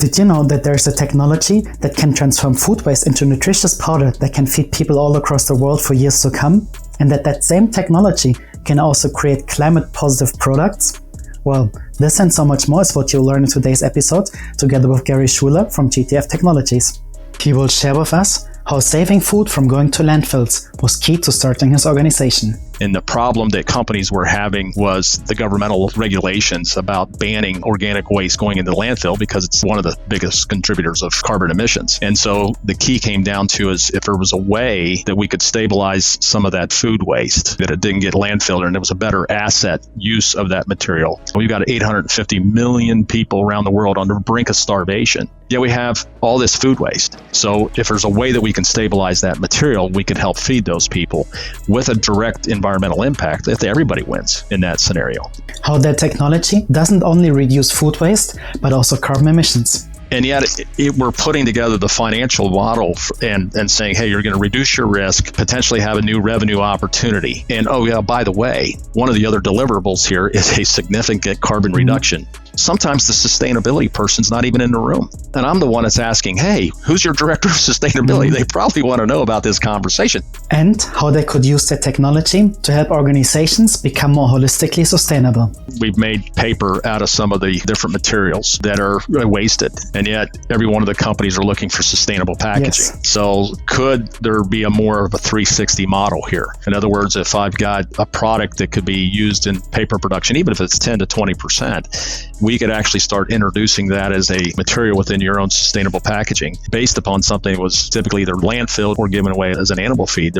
Did you know that there's a technology that can transform food waste into nutritious powder that can feed people all across the world for years to come? And that same technology can also create climate-positive products? Well, this and so much more is what you'll learn in today's episode, together with Gary Schuler from GTF Technologies. He will share with us how saving food from going to landfills was key to starting his organization. And the problem that companies were having was the governmental regulations about banning organic waste going into landfill because it's one of the biggest contributors of carbon emissions. And so the key came down to is if there was a way that we could stabilize some of that food waste, that it didn't get landfilled and it was a better asset use of that material. We've got 850 million people around the world on the brink of starvation. Yet we have all this food waste. So if there's a way that we can stabilize that material, we could help feed those people with a direct environmental impact if everybody wins in that scenario. How that technology doesn't only reduce food waste, but also carbon emissions. And yet we're putting together the financial model and saying, hey, you're going to reduce your risk, potentially have a new revenue opportunity. And oh yeah, by the way, one of the other deliverables here is a significant carbon reduction. Sometimes the sustainability person's not even in the room. And I'm the one that's asking, hey, who's your director of sustainability? They probably want to know about this conversation. And how they could use the technology to help organizations become more holistically sustainable. We've made paper out of some of the different materials that are wasted. And yet every one of the companies are looking for sustainable packaging. Yes. So could there be a more of a 360 model here? In other words, if I've got a product that could be used in paper production, even if it's 10 to 20%, we could actually start introducing that as a material within your own sustainable packaging based upon something that was typically either landfilled or given away as an animal feed.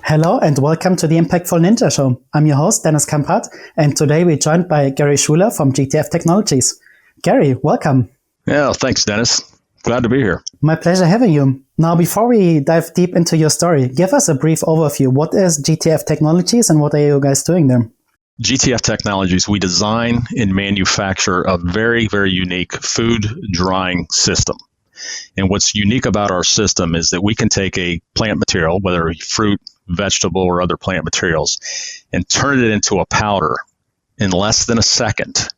Hello and welcome to the Impactful Ninja Show. I'm your host, Dennis Kampert, and today we're joined by Gary Schuler from GTF Technologies. Gary, welcome. Yeah, thanks, Dennis. Glad to be here. My pleasure having you. Now, before we dive deep into your story, give us a brief overview. What is GTF Technologies and what are you guys doing there? GTF Technologies, we design and manufacture a very, very unique food drying system. And what's unique about our system is that we can take a plant material, whether fruit, vegetable, or other plant materials, and turn it into a powder in less than a second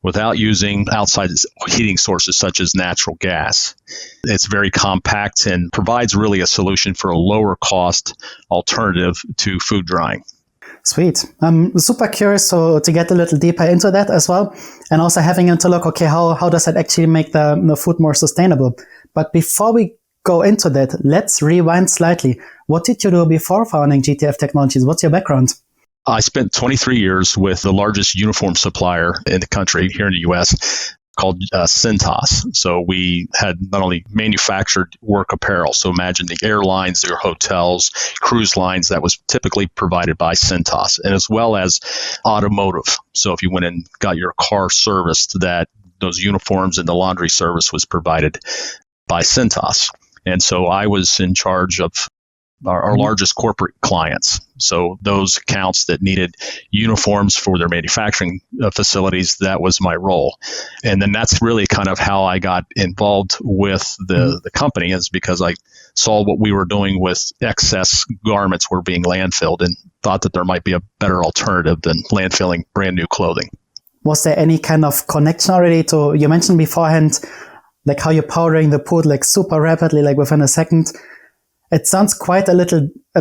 without using outside heating sources such as natural gas. It's very compact and provides really a solution for a lower cost alternative to food drying. Sweet. I'm super curious to get a little deeper into that as well. And also having to look, okay, how does that actually make the food more sustainable? But before we go into that, let's rewind slightly. What did you do before founding GTF Technologies? What's your background? I spent 23 years with the largest uniform supplier in the country here in the U.S., called Cintas. So we had not only manufactured work apparel, so imagine the airlines, their hotels, cruise lines, that was typically provided by Cintas, and as well as automotive. So if you went and got your car serviced, that those uniforms and the laundry service was provided by Cintas. And so I was in charge of our largest corporate clients. So those accounts that needed uniforms for their manufacturing facilities, that was my role. And then that's really kind of how I got involved with the company, is because I saw what we were doing with excess garments were being landfilled and thought that there might be a better alternative than landfilling brand new clothing. Was there any kind of connection already to, you mentioned beforehand, like how you're powdering the food like super rapidly, like within a second? It sounds quite a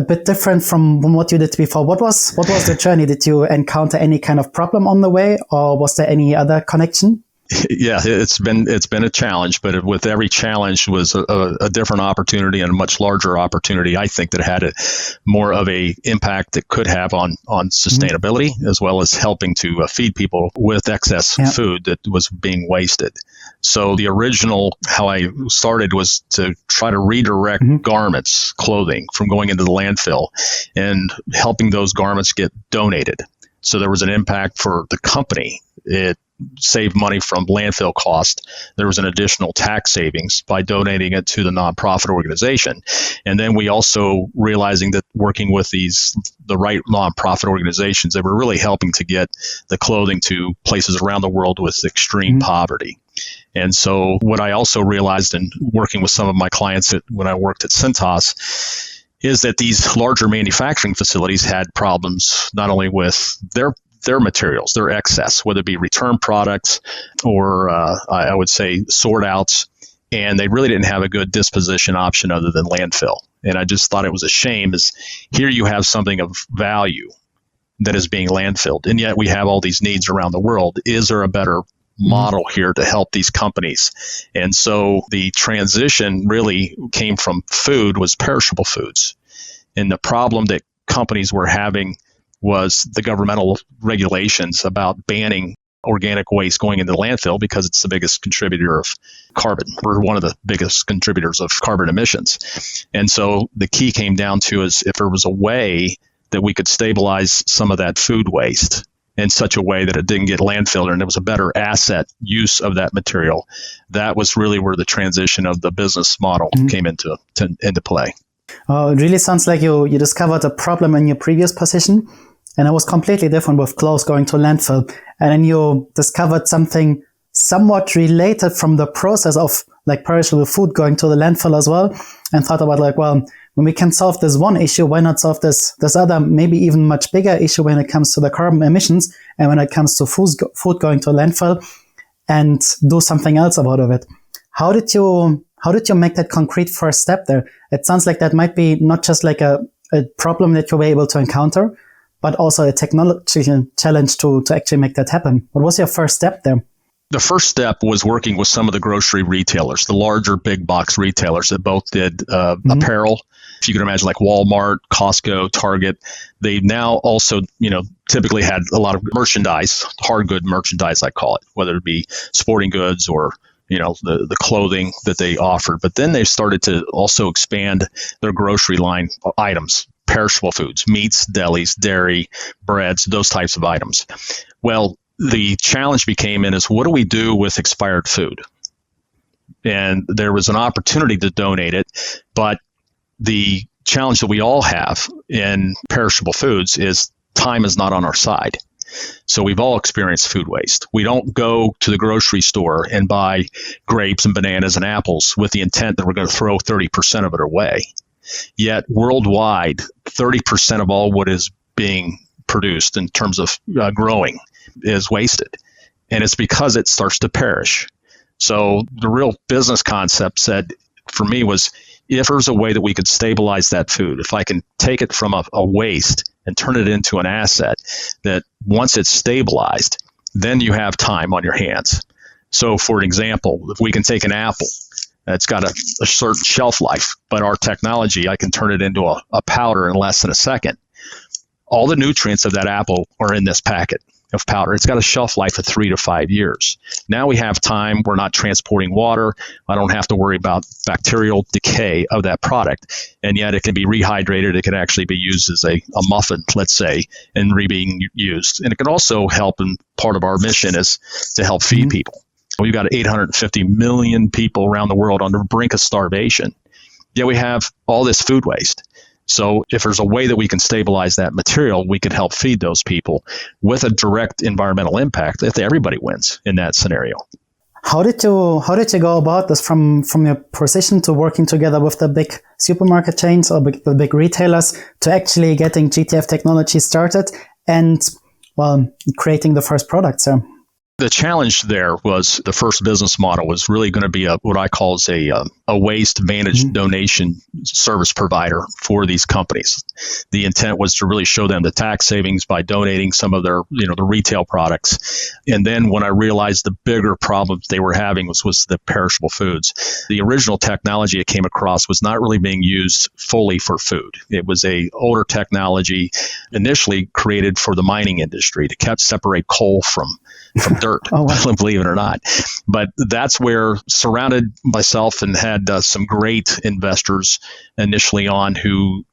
bit different from what you did before. What was the journey? Did you encounter any kind of problem on the way, or was there any other connection? Yeah, it's been a challenge, but with every challenge was a different opportunity and a much larger opportunity. I think that had more of a impact that could have on sustainability, as well as helping to feed people with excess food that was being wasted. So the original, how I started, was to try to redirect garments, clothing, from going into the landfill and helping those garments get donated. So there was an impact for the company. It saved money from landfill cost. There was an additional tax savings by donating it to the nonprofit organization. And then we also realizing that working with the right nonprofit organizations, they were really helping to get the clothing to places around the world with extreme poverty. And so what I also realized in working with some of my clients when I worked at Cintas is that these larger manufacturing facilities had problems not only with their their materials, their excess, whether it be return products or I would say sort outs. And they really didn't have a good disposition option other than landfill. And I just thought it was a shame, is here you have something of value that is being landfilled, and yet we have all these needs around the world. Is there a better model here to help these companies? And so the transition really came from food, was perishable foods. And the problem that companies were having was the governmental regulations about banning organic waste going into landfill because it's the biggest contributor of carbon. We're one of the biggest contributors of carbon emissions. And so the key came down to is if there was a way that we could stabilize some of that food waste in such a way that it didn't get landfilled and it was a better asset use of that material, that was really where the transition of the business model came into play. Oh, it really sounds like you discovered a problem in your previous position, and it was completely different with clothes going to landfill. And then you discovered something somewhat related from the process of like perishable food going to the landfill as well, and thought about like, well, when we can solve this one issue, why not solve this other, maybe even much bigger issue when it comes to the carbon emissions and when it comes to food going to landfill, and do something else about it. How did you make that concrete first step there? It sounds like that might be not just like a problem that you were able to encounter, but also a technological challenge to actually make that happen. What was your first step there? The first step was working with some of the grocery retailers, the larger big box retailers that both did apparel. If you can imagine, like Walmart, Costco, Target, they now also, typically had a lot of merchandise, hard good merchandise, I call it, whether it be sporting goods or the clothing that they offered. But then they started to also expand their grocery line items, perishable foods, meats, delis, dairy, breads, those types of items. Well, the challenge became what do we do with expired food? And there was an opportunity to donate it, but the challenge that we all have in perishable foods is time is not on our side. So we've all experienced food waste. We don't go to the grocery store and buy grapes and bananas and apples with the intent that we're going to throw 30% of it away. Yet worldwide, 30% of all what is being produced in terms of growing is wasted. And it's because it starts to perish. So the real business concept for me was, if there's a way that we could stabilize that food, if I can take it from a waste and turn it into an asset, that once it's stabilized, then you have time on your hands. So for an example, if we can take an apple that's got a certain shelf life, but our technology, I can turn it into a powder in less than a second. All the nutrients of that apple are in this packet of powder. It's got a shelf life of 3 to 5 years. Now we have time. We're not transporting water. I don't have to worry about bacterial decay of that product. And yet it can be rehydrated. It can actually be used as a muffin, let's say, and being used. And it can also help, and part of our mission is to help feed people. We've got 850 million people around the world on the brink of starvation. Yet we have all this food waste. So if there's a way that we can stabilize that material, we can help feed those people with a direct environmental impact if everybody wins in that scenario. How did you go about this from your position to working together with the big supermarket chains or the big retailers to actually getting GTF Technologies started and, creating the first products? The challenge there was the first business model was really going to be what I call as a waste managed donation service provider for these companies. The intent was to really show them the tax savings by donating some of their, the retail products. And then when I realized the bigger problems they were having was the perishable foods, the original technology it came across was not really being used fully for food. It was a older technology initially created for the mining industry to separate coal from dirt, believe it or not. But that's where surrounded myself and had some great investors initially on who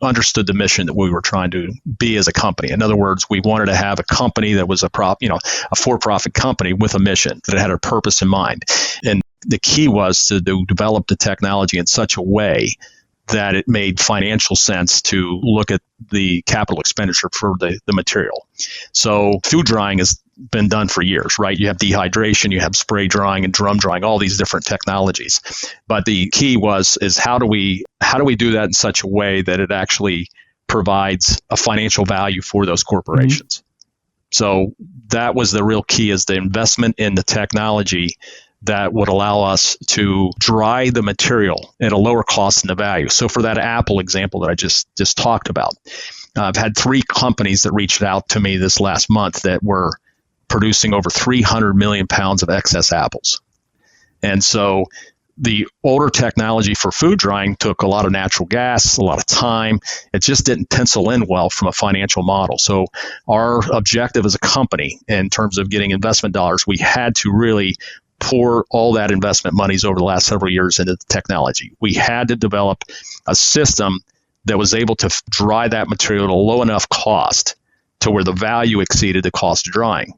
understood the mission that we were trying to be as a company. In other words, we wanted to have a company that was a for-profit company with a mission that had a purpose in mind. And the key was to develop the technology in such a way that it made financial sense to look at the capital expenditure for the material. So food drying has been done for years, right? You have dehydration, you have spray drying and drum drying, all these different technologies. But the key is how do we do that in such a way that it actually provides a financial value for those corporations? So that was the real key, is the investment in the technology that would allow us to dry the material at a lower cost than the value. So for that Apple example that I just talked about, I've had 3 companies that reached out to me this last month that were producing over 300 million pounds of excess apples. And so the older technology for food drying took a lot of natural gas, a lot of time. It just didn't pencil in well from a financial model. So our objective as a company, in terms of getting investment dollars, we had to really pour all that investment monies over the last several years into the technology. We had to develop a system that was able to dry that material at a low enough cost to where the value exceeded the cost of drying.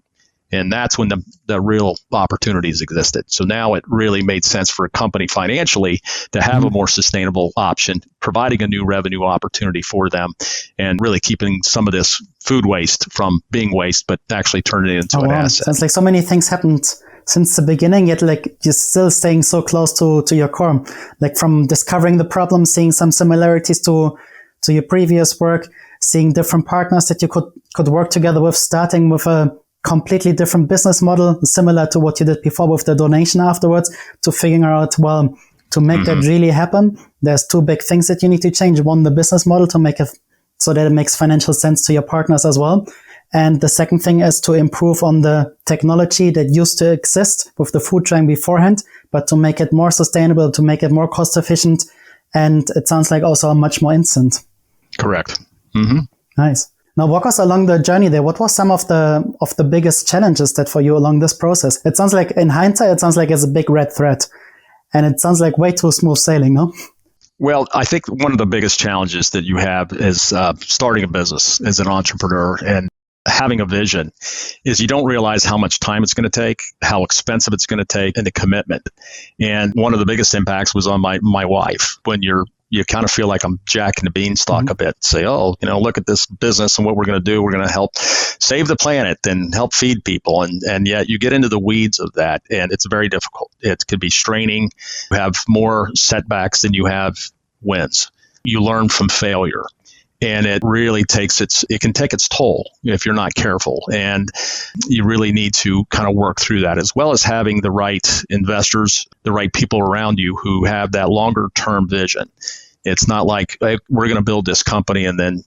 And that's when the real opportunities existed. So now it really made sense for a company financially to have a more sustainable option, providing a new revenue opportunity for them, and really keeping some of this food waste from being waste, but actually turning it into an asset. Sounds like so many things happened since the beginning, yet like you're still staying so close to your core. Like from discovering the problem, seeing some similarities to your previous work, seeing different partners that you could work together with, starting with a completely different business model, similar to what you did before with the donation afterwards, to figuring out, well, to make that really happen, there's 2 big things that you need to change. One, the business model, to make it so that it makes financial sense to your partners as well. And the second thing is to improve on the technology that used to exist with the food chain beforehand, but to make it more sustainable, to make it more cost efficient. And it sounds like also much more instant. Correct. Mm-hmm. Nice. Now, walk us along the journey there. What was some of the biggest challenges that for you along this process? It sounds like, in hindsight, it sounds like it's a big red thread, and it sounds like way too smooth sailing, no? Well, I think one of the biggest challenges that you have is starting a business as an entrepreneur and having a vision is you don't realize how much time it's going to take, how expensive it's going to take, and the commitment. And one of the biggest impacts was on my wife. When you kind of feel like I'm jacking the beanstalk a bit. Say, look at this business and what we're going to do. We're going to help save the planet and help feed people. And yet you get into the weeds of that, and it's very difficult. It can be straining. You have more setbacks than you have wins. You learn from failure. And it really it can take its toll if you're not careful. And you really need to kind of work through that, as well as having the right investors, the right people around you who have that longer term vision. It's not like, hey, we're going to build this company and then,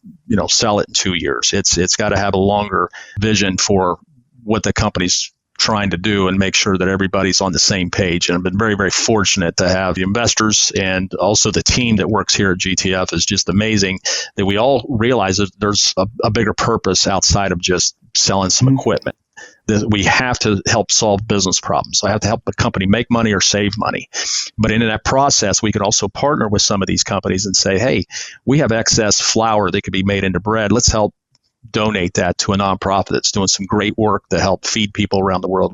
sell it in 2 years. It's got to have a longer vision for what the company's trying to do and make sure that everybody's on the same page. And I've been very, very fortunate to have the investors, and also the team that works here at GTF is just amazing, that we all realize that there's a bigger purpose outside of just selling some equipment. That we have to help solve business problems. I have to help the company make money or save money. But in that process, we could also partner with some of these companies and say, hey, we have excess flour that could be made into bread. Let's help donate that to a nonprofit that's doing some great work to help feed people around the world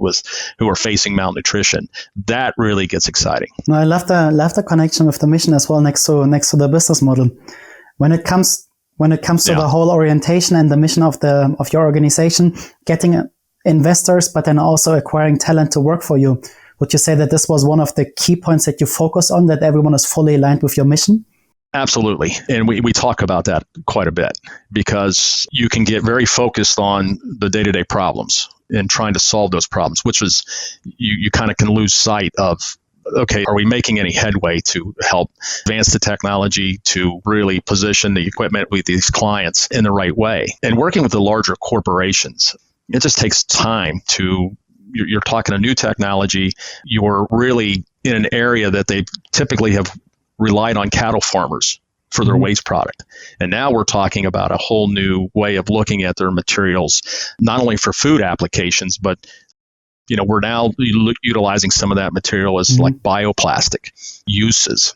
who are facing malnutrition. That really gets exciting. I love the connection with the mission as well next to the business model. When it comes to the whole orientation and the mission of your organization, getting investors, but then also acquiring talent to work for you, would you say that this was one of the key points that you focus on, that everyone is fully aligned with your mission? Absolutely. And we talk about that quite a bit, because you can get very focused on the day-to-day problems and trying to solve those problems, which is you kind of can lose sight of, okay, are we making any headway to help advance the technology to really position the equipment with these clients in the right way? And working with the larger corporations, it just takes time you're talking a new technology. You're really in an area that they typically have relied on cattle farmers for their waste product. And now we're talking about a whole new way of looking at their materials, not only for food applications, but we're now utilizing some of that material as like bioplastic uses.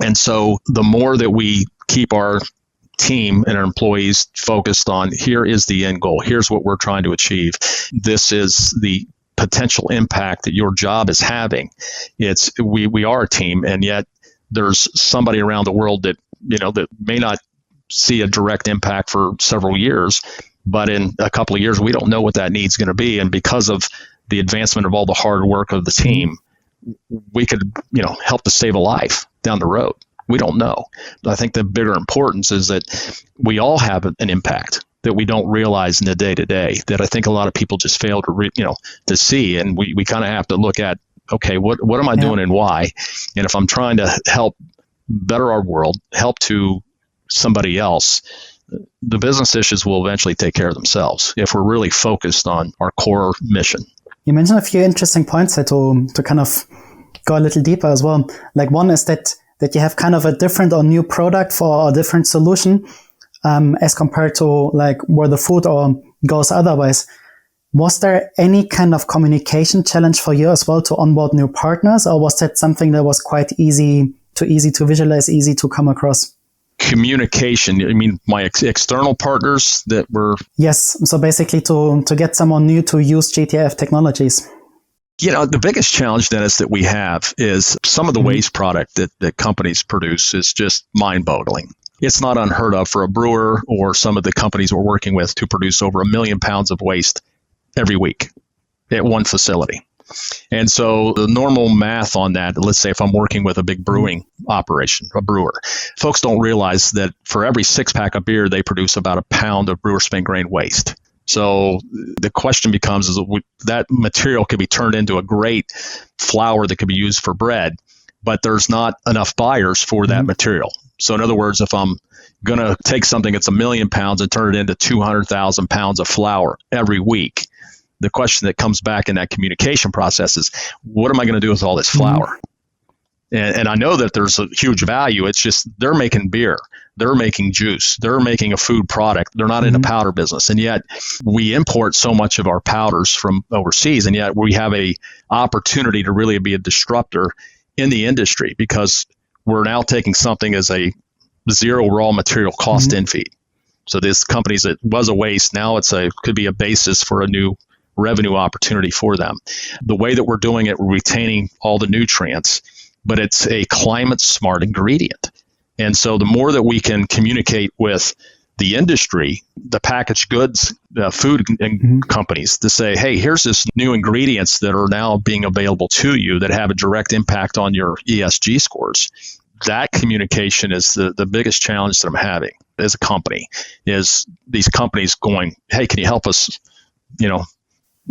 And so the more that we keep our team and our employees focused on, here is the end goal, here's what we're trying to achieve, this is the potential impact that your job is having. We are a team, and yet there's somebody around the world that that may not see a direct impact for several years, but in a couple of years we don't know what that need's going to be. And because of the advancement of all the hard work of the team, we could help to save a life down the road. We don't know. I think the bigger importance is that we all have an impact, that we don't realize in the day to day that I think a lot of people just fail to to see. And we kind of have to look at, okay, what am I doing and why? And if I'm trying to help better our world, help to somebody else, the business issues will eventually take care of themselves if we're really focused on our core mission. You mentioned a few interesting points here to kind of go a little deeper as well. Like one is that you have kind of a different or new product for a different solution as compared to like where the food or goes otherwise. Was there any kind of communication challenge for you as well to onboard new partners, or was that something that was quite easy to visualize, easy to come across? Communication, I mean, my external partners that were... Yes, so basically to get someone new to use GTF Technologies. The biggest challenge, Dennis, that we have is some of the waste product that companies produce is just mind-boggling. It's not unheard of for a brewer or some of the companies we're working with to produce over 1 million pounds of waste every week at one facility. And so the normal math on that, let's say if I'm working with a big brewing operation, a brewer, folks don't realize that for every 6-pack of beer, they produce about a pound of brewer spent grain waste. So the question becomes, is that material could be turned into a great flour that could be used for bread, but there's not enough buyers for that material. So in other words, if I'm going to take something that's 1 million pounds and turn it into 200,000 pounds of flour every week, the question that comes back in that communication process is, what am I going to do with all this flour? And I know that there's a huge value. It's just they're making beer. They're making juice. They're making a food product. They're not in the powder business. And yet we import so much of our powders from overseas. And yet we have a opportunity to really be a disruptor in the industry because we're now taking something as a zero raw material cost in feed. So this company that was a waste, now could be a basis for a new revenue opportunity for them. The way that we're doing it, we're retaining all the nutrients, but it's a climate smart ingredient. And so the more that we can communicate with the industry, the packaged goods, food companies to say, hey, here's this new ingredients that are now being available to you that have a direct impact on your ESG scores. That communication is the biggest challenge that I'm having as a company, is these companies going, hey, can you help us,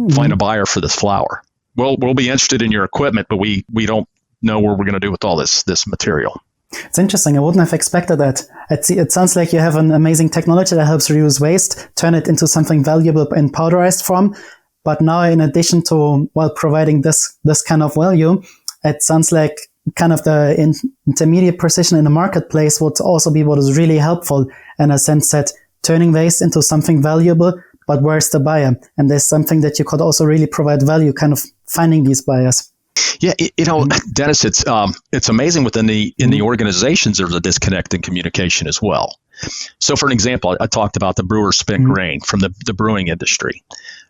find a buyer for this flour? Well, we'll be interested in your equipment, but we don't know what we're going to do with all this material. It's interesting. I wouldn't have expected that. It sounds like you have an amazing technology that helps reduce waste, turn it into something valuable in powderized form. But now, in addition to providing this kind of value, it sounds like kind of the intermediate position in the marketplace would also be what is really helpful, in a sense that turning waste into something valuable, but where's the buyer? And there's something that you could also really provide value, kind of finding these buyers. Yeah, Dennis, it's amazing within the organizations there's a disconnect in communication as well. So for an example, I talked about the brewer spent grain from the brewing industry.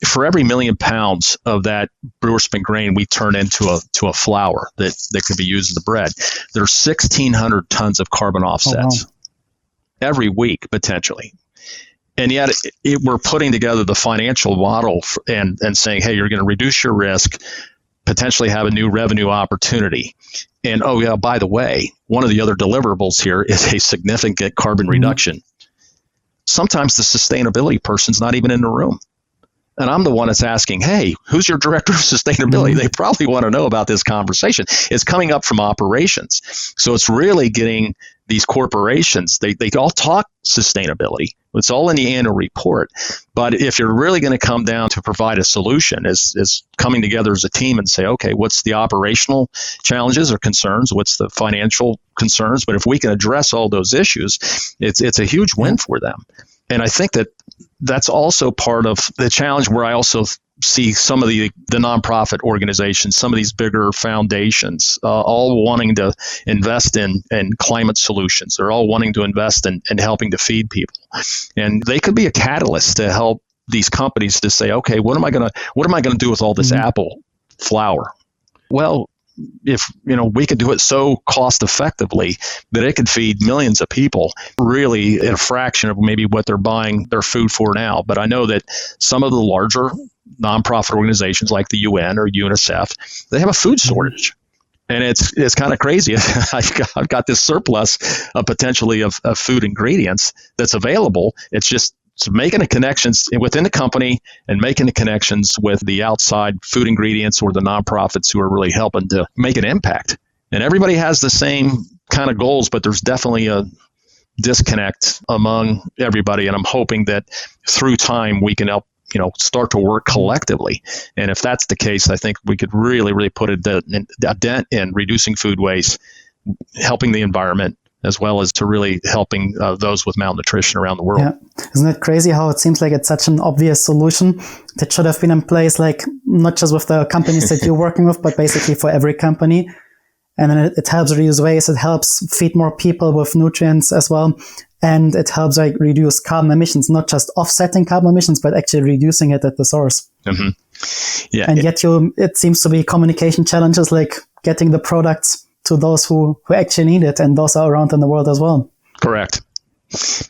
For every 1 million pounds of that brewer spent grain we turn into a flour that could be used as the bread, there's 1,600 tons of carbon offsets every week potentially. And yet we're putting together the financial model and saying, hey, you're going to reduce your risk, potentially have a new revenue opportunity. And by the way, one of the other deliverables here is a significant carbon reduction. Sometimes the sustainability person's not even in the room. And I'm the one that's asking, hey, who's your director of sustainability? They probably want to know about this conversation. It's coming up from operations. So it's really getting these corporations, they all talk sustainability. It's all in the annual report. But if you're really going to come down to provide a solution, is coming together as a team and say, okay, what's the operational challenges or concerns? What's the financial concerns? But if we can address all those issues, it's a huge win for them. And I think that's also part of the challenge where I also see some of the nonprofit organizations, some of these bigger foundations, all wanting to invest in climate solutions. They're all wanting to invest in helping to feed people. And they could be a catalyst to help these companies to say, okay, what am I going to do with all this apple flour? Well, if we could do it so cost effectively that it could feed millions of people, really at a fraction of maybe what they're buying their food for now. But I know that some of the larger nonprofit organizations like the UN or UNICEF, they have a food shortage. And it's kind of crazy. I've got this surplus of potentially of food ingredients that's available. It's just So making the connections within the company and making the connections with the outside food ingredients or the nonprofits who are really helping to make an impact. And everybody has the same kind of goals, but there's definitely a disconnect among everybody. And I'm hoping that through time we can help, start to work collectively. And if that's the case, I think we could really put a dent in reducing food waste, helping the environment, as well as to really helping those with malnutrition around the world. Yeah. Isn't it crazy how it seems like it's such an obvious solution that should have been in place, like not just with the companies that you're working with, but basically for every company. And then it helps reduce waste. It helps feed more people with nutrients as well. And it helps reduce carbon emissions, not just offsetting carbon emissions, but actually reducing it at the source. Mm-hmm. Yeah. And yet it seems to be communication challenges, like getting the products to those who actually need it, and those are around in the world as well. Correct.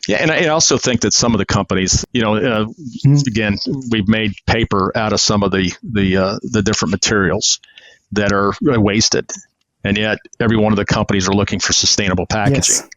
Yeah, and I also think that some of the companies, again, we've made paper out of some of the different materials that are wasted, and yet every one of the companies are looking for sustainable packaging. Yes.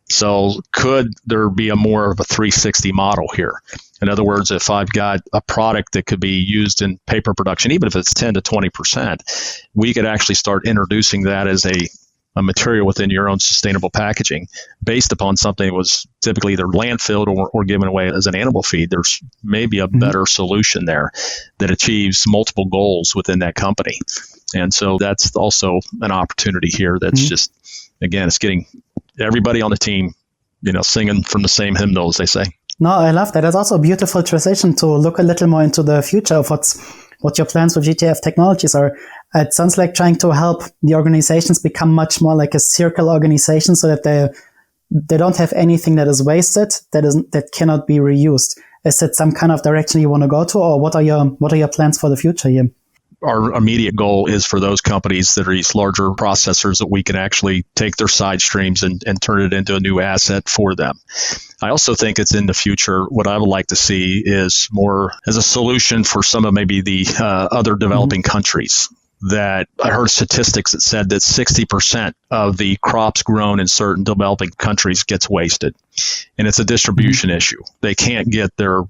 So could there be a more of a 360 model here? In other words, if I've got a product that could be used in paper production, even if it's 10 to 20%, we could actually start introducing that as a material within your own sustainable packaging based upon something that was typically either landfilled or given away as an animal feed. There's maybe a better solution there that achieves multiple goals within that company. And so that's also an opportunity here that's just, again, it's getting everybody on the team, singing from the same hymnal, as they say. No, I love that. It's also a beautiful transition to look a little more into the future of what your plans with GTF Technologies are. It sounds like trying to help the organizations become much more like a circle organization, so that they don't have anything that is wasted, that cannot be reused. Is it some kind of direction you want to go to, or what are your plans for the future here? Our immediate goal is for those companies that are these larger processors that we can actually take their side streams and turn it into a new asset for them. I also think it's in the future. What I would like to see is more as a solution for some of maybe the other developing countries. That I heard statistics that said that 60% of the crops grown in certain developing countries gets wasted. And it's a distribution issue. They can't get their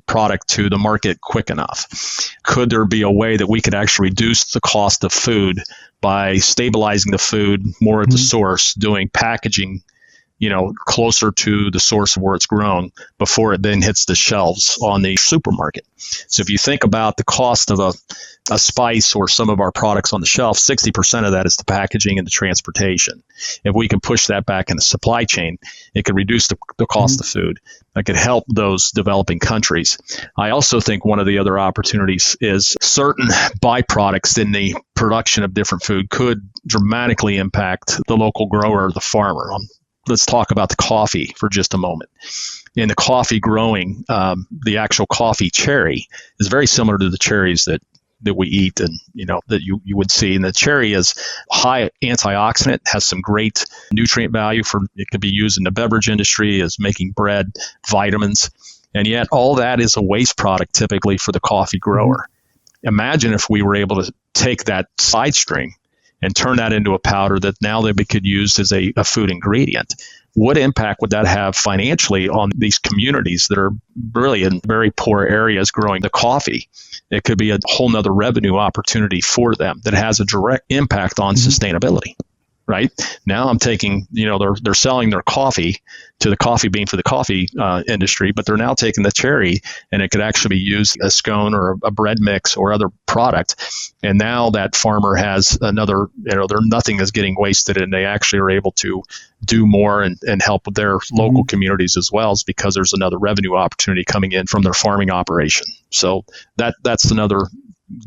product to the market quick enough. Could there be a way that we could actually reduce the cost of food by stabilizing the food more at the source, doing packaging, closer to the source of where it's grown before it then hits the shelves on the supermarket? So if you think about the cost of a spice or some of our products on the shelf, 60% of that is the packaging and the transportation. If we can push that back in the supply chain, it could reduce the cost of food. It could help those developing countries. I also think one of the other opportunities is certain byproducts in the production of different food could dramatically impact the local grower or the farmer. Let's talk about the coffee for just a moment. In the coffee growing, the actual coffee cherry is very similar to the cherries that we eat and that you would see. And the cherry is high antioxidant, has some great nutrient value it could be used in the beverage industry as making bread, vitamins, and yet all that is a waste product typically for the coffee grower. Imagine if we were able to take that side string and turn that into a powder that now they could use as a food ingredient. What impact would that have financially on these communities that are really in very poor areas growing the coffee? It could be a whole nother revenue opportunity for them that has a direct impact on sustainability, right? Now I'm taking, they're selling their coffee to the coffee bean for the coffee industry, but they're now taking the cherry and it could actually be used as a scone or a bread mix or other product. And now that farmer has another, nothing is getting wasted, and they actually are able to do more and help with their local communities as well, as because there's another revenue opportunity coming in from their farming operation. So that's another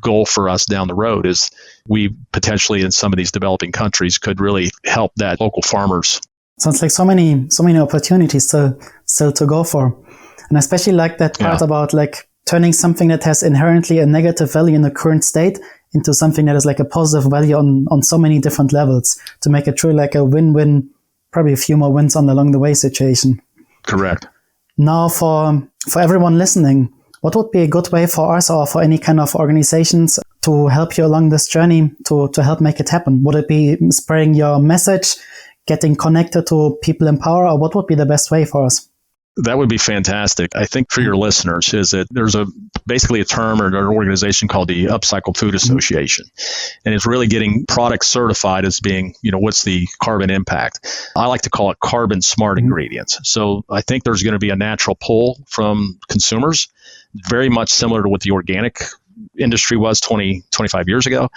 goal for us down the road, is we potentially in some of these developing countries could really help that local farmers. Sounds like so many opportunities still to go for. And I especially like that part about like turning something that has inherently a negative value in the current state into something that is like a positive value on so many different levels, to make it truly like a win-win, probably a few more wins along the way situation. Correct. Now for everyone listening, what would be a good way for us or for any kind of organizations to help you along this journey to help make it happen? Would it be spreading your message, getting connected to people in power, or what would be the best way for us? That would be fantastic. I think for your listeners is that there's basically a term or an organization called the Upcycle Food Association, and it's really getting products certified as being, what's the carbon impact. I like to call it carbon smart ingredients. So I think there's going to be a natural pull from consumers, very much similar to what the organic industry was 20, 25 years ago,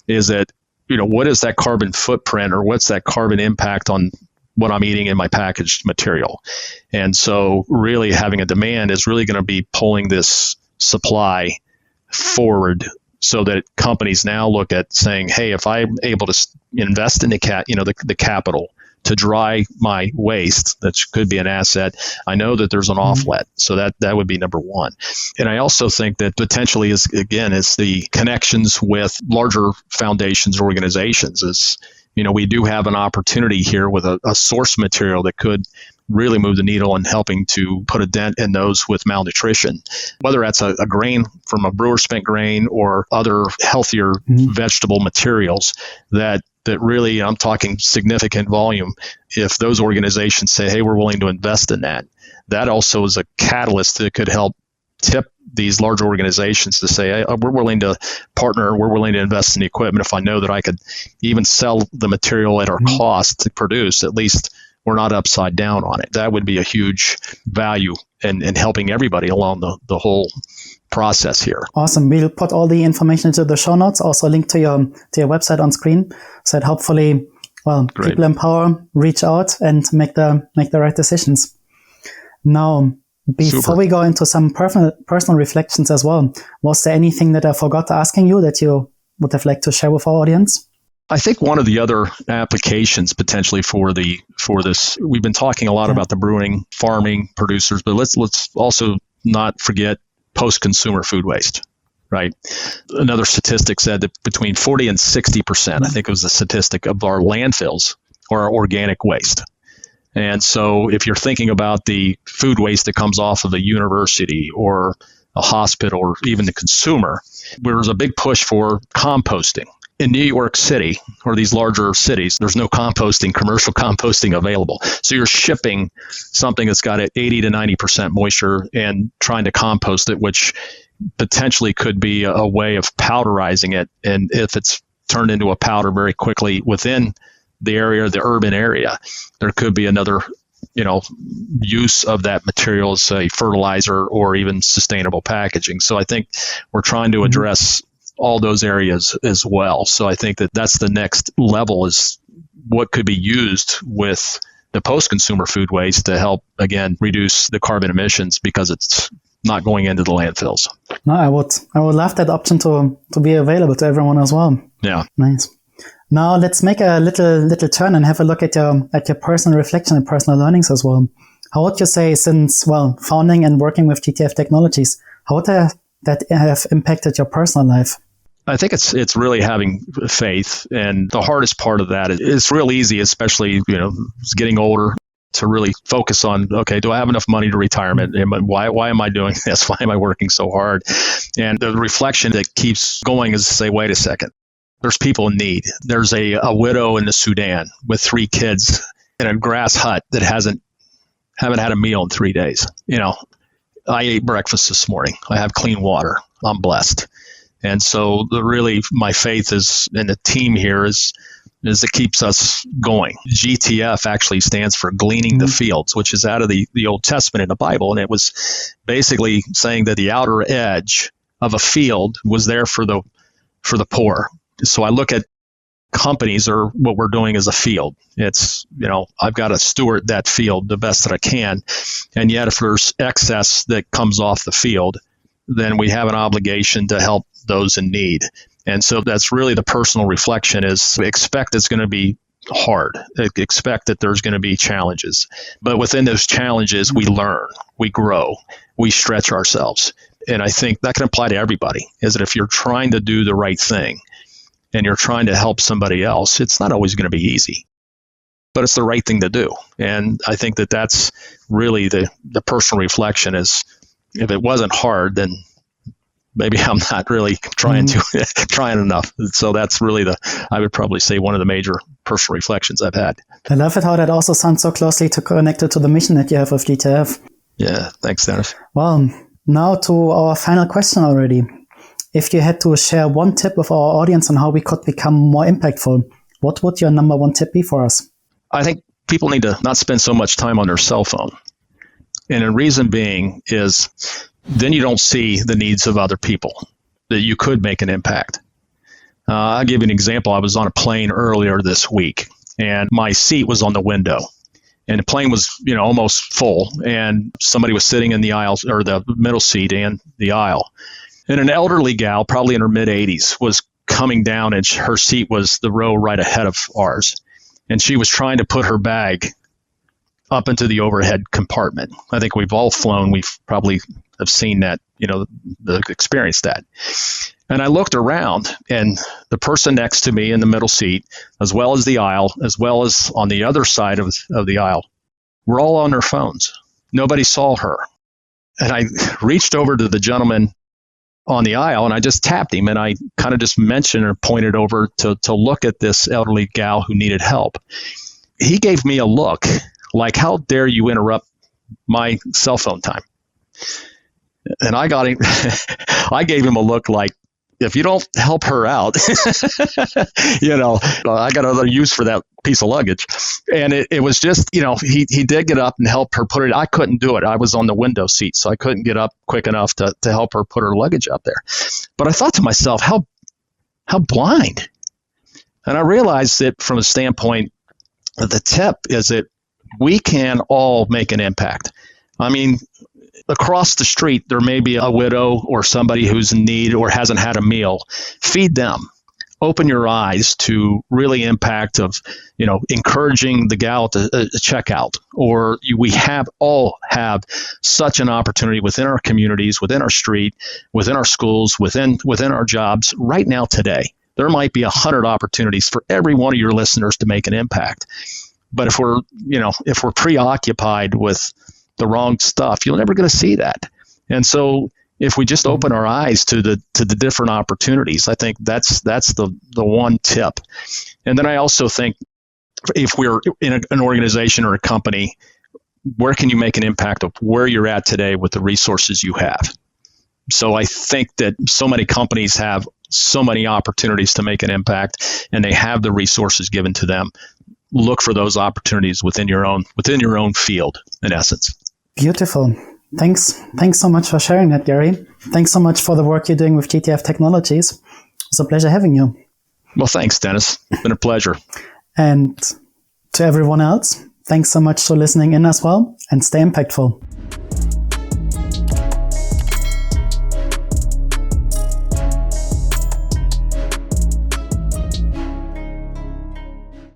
is that, what is that carbon footprint or what's that carbon impact on what I'm eating in my packaged material. And so really having a demand is really going to be pulling this supply forward so that companies now look at saying, hey, if I'm able to invest in the capital to dry my waste, that could be an asset, I know that there's an offlet. So that would be number one. And I also think that potentially is the connections with larger foundations, organizations. We do have an opportunity here with a source material that could really move the needle in helping to put a dent in those with malnutrition, whether that's a grain from a brewer spent grain or other healthier vegetable materials that really, I'm talking significant volume. If those organizations say, hey, we're willing to invest in that also is a catalyst that could help tip these large organizations to say, hey, we're willing to partner, we're willing to invest in the equipment. If I know that I could even sell the material at our cost to produce, at least we're not upside down on it. That would be a huge value in helping everybody along the whole process here. Awesome. We'll put all the information into the show notes, also link to your website on screen, so that hopefully, Great. People empower, reach out and make the right decisions. Now, before we go into some personal reflections as well, was there anything that I forgot asking you that you would have liked to share with our audience? I think one of the other applications potentially for this, we've been talking a lot about the brewing, farming producers, but let's also not forget post-consumer food waste, right? Another statistic said that between 40 and 60%, I think it was the statistic, of our landfills are organic waste. And so if you're thinking about the food waste that comes off of a university or a hospital or even the consumer, there's a big push for composting. In New York City or these larger cities, there's no commercial composting available. So you're shipping something that's got 80 to 90% moisture and trying to compost it, which potentially could be a way of powderizing it. And if it's turned into a powder very quickly within the urban area, there could be another, use of that material as a fertilizer or even sustainable packaging. So I think we're trying to address all those areas as well. So I think that's the next level, is what could be used with the post-consumer food waste to help, again, reduce the carbon emissions because it's not going into the landfills. No, I would love that option to be available to everyone as well. Yeah. Nice. Now let's make a little turn and have a look at your personal reflection and personal learnings as well. How would you say, since founding and working with GTF Technologies, how would that have impacted your personal life? I think it's really having faith, and the hardest part of that is real easy, especially getting older, to really focus on, okay, do I have enough money to retirement? Why am I doing this? Why am I working so hard? And the reflection that keeps going is to say, wait a second, there's people in need. There's a widow in the Sudan with 3 kids in a grass hut that haven't had a meal in 3 days. I ate breakfast this morning. I have clean water. I'm blessed. And so my faith is in the team here is it keeps us going. GTF actually stands for gleaning the fields, which is out of the Old Testament in the Bible. And it was basically saying that the outer edge of a field was there for the poor. So I look at companies, or what we're doing as a field. It's, I've got to steward that field the best that I can. And yet if there's excess that comes off the field, then we have an obligation to help those in need. And so that's really the personal reflection, is expect it's going to be hard. Expect that there's going to be challenges. But within those challenges, we learn, we grow, we stretch ourselves. And I think that can apply to everybody, is that if you're trying to do the right thing and you're trying to help somebody else, it's not always going to be easy, but it's the right thing to do. And I think that's really the personal reflection, is if it wasn't hard, then maybe I'm not really trying enough. So that's really I would probably say, one of the major personal reflections I've had. I love it how that also sounds so closely connected to the mission that you have with GTF. Yeah, thanks, Dennis. Well, now to our final question already. If you had to share one tip with our audience on how we could become more impactful, what would your number one tip be for us? I think people need to not spend so much time on their cell phone. And the reason being is then you don't see the needs of other people that you could make an impact. I'll give you an example. I was on a plane earlier this week, and my seat was on the window. And the plane was, almost full, and somebody was sitting in the aisle, or the middle seat and the aisle. And an elderly gal, probably in her mid-80s, was coming down, and her seat was the row right ahead of ours. And she was trying to put her bag up into the overhead compartment. I think we've all flown. We've probably have seen that, experienced that. And I looked around, and the person next to me in the middle seat, as well as the aisle, as well as on the other side of the aisle, were all on their phones. Nobody saw her. And I reached over to the gentleman on the aisle, and I just tapped him, and I kind of just mentioned or pointed over to look at this elderly gal who needed help. He gave me a look like, how dare you interrupt my cell phone time? And I got him. I gave him a look like, if you don't help her out, I got another use for that piece of luggage. And it was just, he did get up and help her put it. I couldn't do it. I was on the window seat, so I couldn't get up quick enough to help her put her luggage up there. But I thought to myself, how blind. And I realized that from a standpoint, the tip is that we can all make an impact. I mean, across the street, there may be a widow or somebody who's in need or hasn't had a meal. Feed them. Open your eyes to really impact of, encouraging the gal to check out. Or we all have such an opportunity within our communities, within our street, within our schools, within our jobs right now today. There might be 100 opportunities for every one of your listeners to make an impact. But if we're preoccupied with the wrong stuff, you're never going to see that. And so if we just open our eyes to the different opportunities, I think that's the one tip. And then I also think if we're in an organization or a company, where can you make an impact of where you're at today with the resources you have? So I think that so many companies have so many opportunities to make an impact, and they have the resources given to them. Look for those opportunities within your own field, in essence. Beautiful. Thanks so much for sharing that, Gary. Thanks so much for the work you're doing with GTF Technologies. It's a pleasure having you. Well, thanks, Dennis. It's been a pleasure. And to everyone else, thanks so much for listening in as well, and stay impactful.